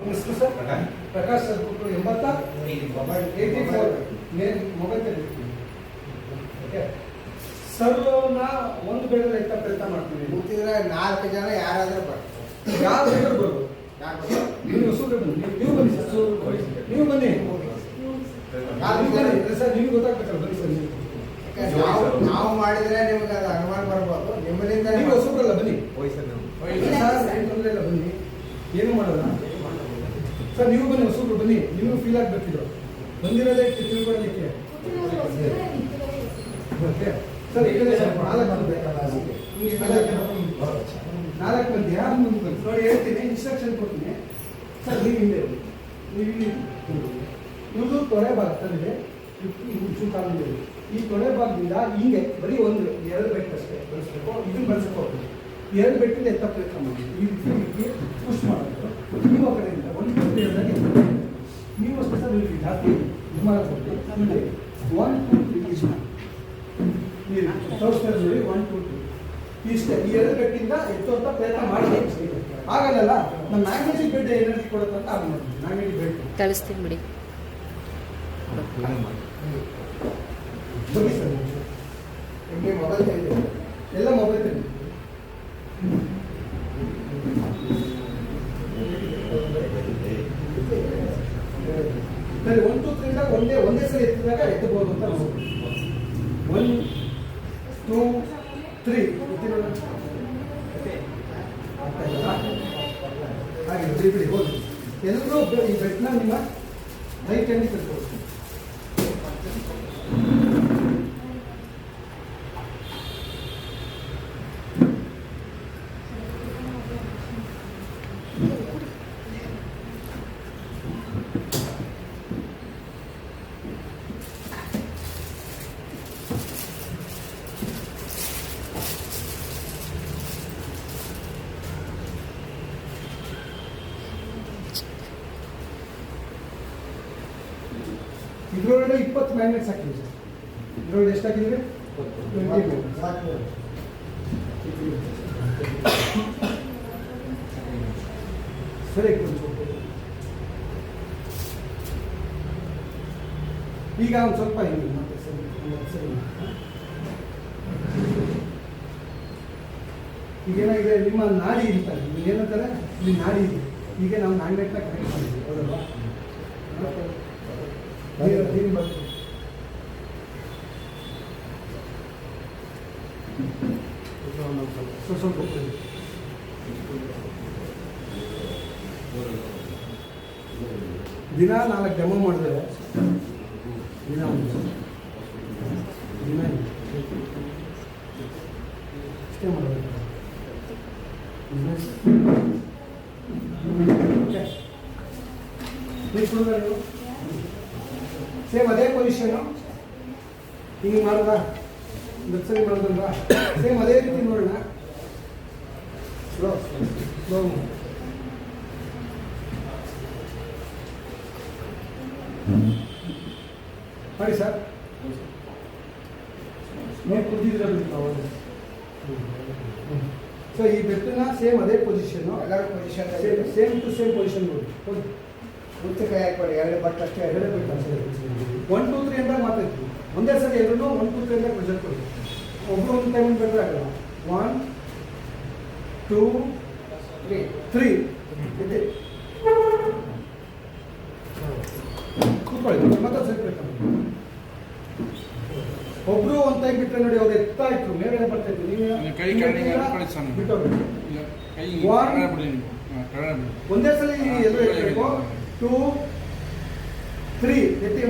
ಹೆಸರು sir Prakash sir ಕೊಟ್ಟು 84 mobile ತೆಗೆದಿರ್ತೀವಿ. Okay sir ನಾ ಒಂದು ಬೆಳೆದ ಎತ್ತ ಪ್ರಯತ್ನ ಮಾಡ್ತೀವಿ. ಕೂತಿದ್ರೆ 4 ಜನ ಯಾರಾದ್ರೂ ಬರ್ತಾರೆ. ಯಾರು ಬರ್ಬೋದು. ನೀವು ಹೊಸೂರು ಬನ್ನಿ, ನೀವು ಬನ್ನಿ ಸರ್, ನೀವು ಬನ್ನಿ ಸರ್, ನಿಮ್ಗೆ ಗೊತ್ತಾಗ್ಬೇಕಲ್ಲ, ಬನ್ನಿ ಸರ್. ನಾವು ಮಾಡಿದ್ರೆ ನಿಮ್ಗೆ ಅದು ಅನುಮಾನ ಬರ್ಬೋದು. ನಿಮ್ಮಲ್ಲಿಂದ ನೀವು ಹೊಸೂರಲ್ಲ, ಬನ್ನಿ ಸರ್, ಏನು ತೊಂದರೆ ಇಲ್ಲ, ಬನ್ನಿ, ಏನು ಮಾಡೋಣ ಸರ್. ನೀವು ಬನ್ನಿ, ಹೊಸೂರು ಬನ್ನಿ, ನೀವು ಫೀಲ್ ಆಗಬೇಕಿದ್ರು ಬಂದಿರೋದೇ ತಿಳ್ಕೊಳ್ಳಲಿಕ್ಕೆ. ಓಕೆ ಸರ್, ಈಗ 4 ಮಂದಿ ಯಾರು ಮುಂದೆ ಬನ್ನಿ ನೋಡಿ, ಹೇಳ್ತೀನಿ, ಇನ್ಸ್ಟ್ರಕ್ಷನ್ ಕೊಡ್ತೀನಿ ಸರ್. ನೀವು ಹಿಂದೆ ನೀವು ಇಲ್ಲಿ ಇವ್ರದ್ದು ತೊಡೆ ಭಾಗ ತಂದಿದೆ, ಕಾಲಿದೆ. ಈ ತೊಡೆ ಭಾಗದಿಂದ ಹಿಂಗೆ ಬರೀ 1-2 ಬೆಟ್ಟು ಅಷ್ಟೇ ಬಳಸಬೇಕು. ಇದನ್ನು ಬಳಸಕ್ಕೆ ಹೋಗ್ಬೇಕು. 2 ಬೆಟ್ಟಿಂದ ಎತ್ತ ಪ್ರಯತ್ನ ಮಾಡಿ, ಈ ರೀತಿ ಪುಷ್ ಮಾಡಬೇಕು. ನೀವು ಆ ಕಡೆಯಿಂದ 1 ನೀವು ಅಷ್ಟೇ ಸರ್. ಇಲ್ಲಿ ಜಾಸ್ತಿ ಇದು ಮಾಡಕ್ಕೆ ಹೋಗಿ 1 2 3 ತೋರಿಸ್ತಾ ನೋಡಿ. 1 2 3 ಇಷ್ಟೇ. ಈ 2 ಬೆಟ್ಟಿಂದ ಎತ್ತುವಂತ ಪ್ರಯತ್ನ ಮಾಡಿ. ಆಗಲ್ಲ, ನಮ್ಮ ಮ್ಯಾಗ್ನೆಟಿಕ್ ಬೆಡ್ ಎನರ್ಜಿ ಕೊಡುತ್ತೆ ಅಂತ ಆಗ ಮಾಡಿ. ಮ್ಯಾಗ್ನೆಟಿಕ್ ಬೆಡ್ ಕಳಿಸ್ತೀನಿ ಬಿಡಿ. ಬನ್ನಿ ಸರ್, ನಿಮಗೆ ಮೊಬೈಲ್ ತೆಗೆದು ಎಲ್ಲ ಮೊಬೈಲ್ ತೆಗೆದು ಸರಿ. 1 2 3 ಇಂದ ಒಂದೇ ಸಲ ಎತ್ತಿದಾಗ ಎತ್ತಬಹುದು ಅಂತ 1 2 3 ಹಾಗೆ ಬಿಡಿ ಹೋಗಿ. ಎಲ್ಲರೂ ಈ ಬೆಟ್ನ ನಿಮ್ಮ ರೈಟ್ ಹ್ಯಾಂಡ್ ಕಟ್ಬೋದು. ಇದರೊಳಗಡೆ 20 ಮ್ಯಾಗ್ನೆಟ್ಸ್ ಹಾಕಿದ್ವಿ ಸರ್. ಇದರೊಳಗೆ ಎಷ್ಟು ಹಾಕಿದ್ವಿ? 20 ಮ್ಯಾಗ್ನೆಟ್ಸ್. ಸರಿ, ಈಗ ಒಂದು ಸ್ವಲ್ಪ ಹಿಂಗೆ ಮತ್ತೆ ಸರಿ. ಈಗೇನಾಗಿದೆ, ನಿಮ್ಮ ನಾಡಿ ಇರ್ತಾರೆ, ಏನಂತಾರೆ, ಇಲ್ಲಿ ನಾಡಿ ಇದೆ. ಈಗ ನಾವು ಮ್ಯಾಗ್ನೆಟ್ನ ಕನೆಕ್ಟ್ ಮಾಡಿದ್ವಿ, ಹೌದಲ್ವಾ? ಸ್ವಲ್ಪ ದಿನ 4 ಡೆಮೋ ಮಾಡಿದ್ರೆ ದಿನ ಇಷ್ಟೇ ಮಾಡಬೇಕು. ಸೇಮ್ ಅದೇ ಪೊಸಿಷನು ಹಿಂಗೆ ಮಾಡೋದಾ, ಸರಿ ಮಾಡೋದಲ್ವಾ? ಸೇಮ್ ಅದೇ ರೀತಿ ನೋಡೋಣ. ಸ್ಲೋ ಮಾಡಿ ಸರ್. ನೀವು ಕುದಿದ್ರೆ ಸೊ ಈ ಬೆಟ್ಟನ ಸೇಮ್ ಅದೇ ಪೊಸಿಷನ್ನು, ಎಲ್ಲರೂ position same to same position ನೋಡಿ. ಮುಂಚೆ ಕೈ ಹಾಕೊಳ್ಳಿ. 2 ಬಟ್ ಅಷ್ಟೇ. 2 ಬೆಟ್ಟ ಸರಿ. 1 2 3 ಅಂತ ಮಾತಾಡ್ತೀವಿ. ಒಂದೇ ಸರಿ ಎಲ್ಲರೂ 1 2 3 ಅಂತ ಪ್ರೆಷರ್ ಕೊಡಿ. ಒಬ್ಬರು ಒಂದು ಟೈಮ್ ಬೆಟ್ರೆ ಆಗಲ್ಲ. 1 2 3 ಇದೆ. ಕೂತ್ಕೊಳ್ಳಿ, ಮತ್ತೆ ಸರಿ ಬೇಕು. ಒಬ್ರು ಒಂದು ಟೈಮ್ ಬಿಟ್ಟರೆ ನೋಡಿ, ಅವ್ರು ಎತ್ತಾ ಇಟ್ರು, ಮೇಲ್ಗಡೆ ಬರ್ತಾ ಇದ್ರು. ನೀವು ಒಂದೇ ಸಲ ಎಲ್ಲರೂ ಎತ್ತಬೇಕು. 2 3 ಎತ್ತಿ.